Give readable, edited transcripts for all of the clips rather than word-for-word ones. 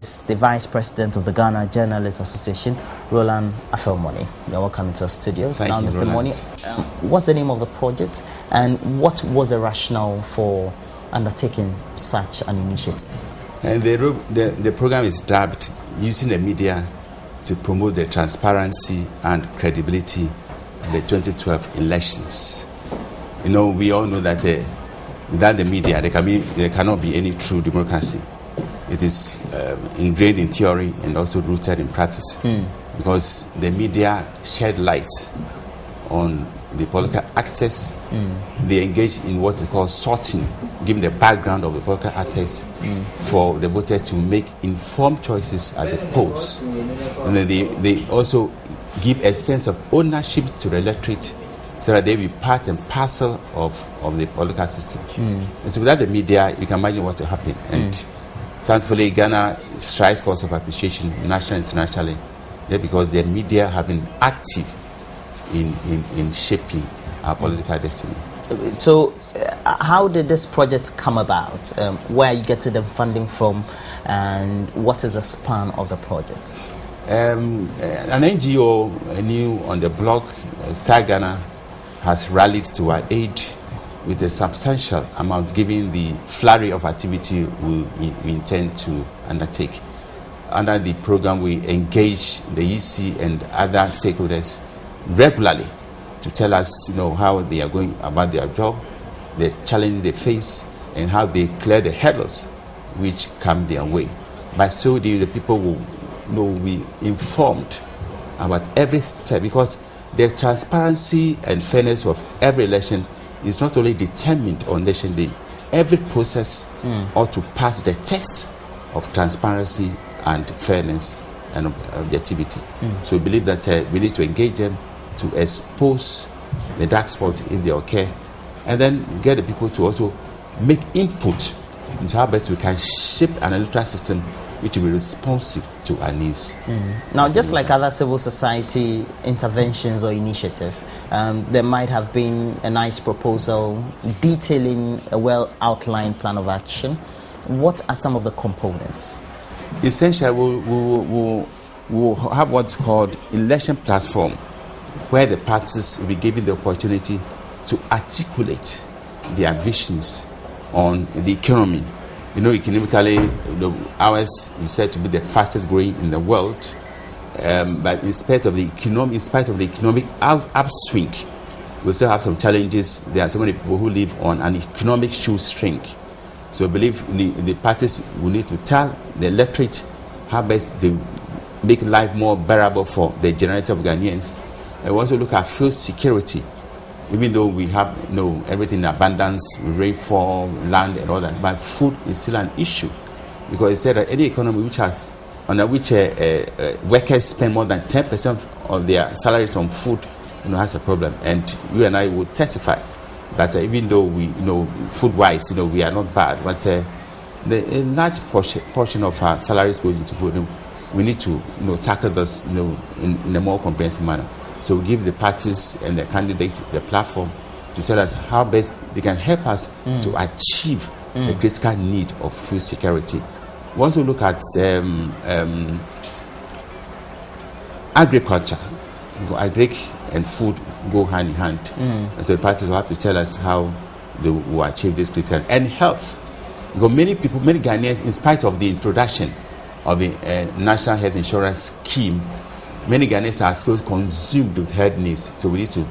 is the Vice President of the Ghana Journalists Association, Roland Affail Monney. You're welcome to our studios. Thank now, you, Mr. Roland. Monney, what's the name of the project and what was the rationale for undertaking such an initiative? And the program is dubbed Using the Media to Promote the Transparency and Credibility of the 2012 elections. You know, we all know that without the media, there cannot be any true democracy. It is ingrained in theory and also rooted in practice. Because the media shed light on the political actors. They engage in what is called sorting, giving the background of the political actors for the voters to make informed choices at the polls. And then they also give a sense of ownership to the electorate so that they be part and parcel of the political system. And so without the media, you can imagine what will happen. And thankfully, Ghana strives cause of appreciation nationally and internationally, because the media have been active in shaping our political destiny. So, how did this project come about? Where are you getting the funding from, and what is the span of the project? An NGO new on the block, Star Ghana, has rallied to our aid with a substantial amount, given the flurry of activity we intend to undertake. Under the program, we engage the EC and other stakeholders regularly to tell us, how they are going about their job, the challenges they face, and how they clear the hurdles which come their way. By so doing, the people will be informed about every step, because the transparency and fairness of every election is not only determined on election day. Every process ought to pass the test of transparency and fairness and objectivity. So we believe that we need to engage them to expose the dark spots if they occur, and then get the people to also make input into how best we can shape an electoral system which will be responsive to our needs. Now, just like other civil society interventions or initiatives, there might have been a nice proposal detailing a well-outlined plan of action. What are some of the components? Essentially, we'll have what's called election platform, where the parties will be given the opportunity to articulate their visions on the economy. Economically, ours is said to be the fastest growing in the world, but in spite of the economic upswing, we still have some challenges. There are so many people who live on an economic shoestring. So I believe the parties will need to tell the electorate how best they make life more bearable for the generality of Ghanaians. And we also look at food security. Even though we have everything in abundance, rainfall, land, and all that, but food is still an issue, because it said that any economy which workers spend more than 10% of their salaries on food, has a problem. And you and I will testify that even though we food-wise, we are not bad, but a large portion of our salaries goes into food. We need to tackle this in a more comprehensive manner. So we give the parties and the candidates the platform to tell us how best they can help us to achieve the critical need of food security. We also look at agriculture. Agric and food go hand in hand. And so the parties will have to tell us how they will achieve this critical. And health. Because many Ghanaians, in spite of the introduction of the National Health Insurance Scheme, many Ghanaians are still consumed with health needs. So we need to,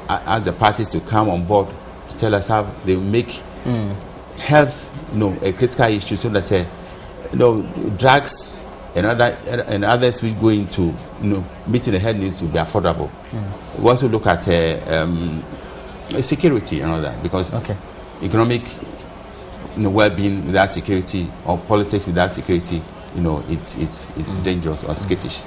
ask the parties to come on board to tell us how they make health, a critical issue, so that, drugs and others will go into, meeting the health needs will be affordable. We also look at security and all that, because economic, well-being without security, or politics without security, it's dangerous or skittish.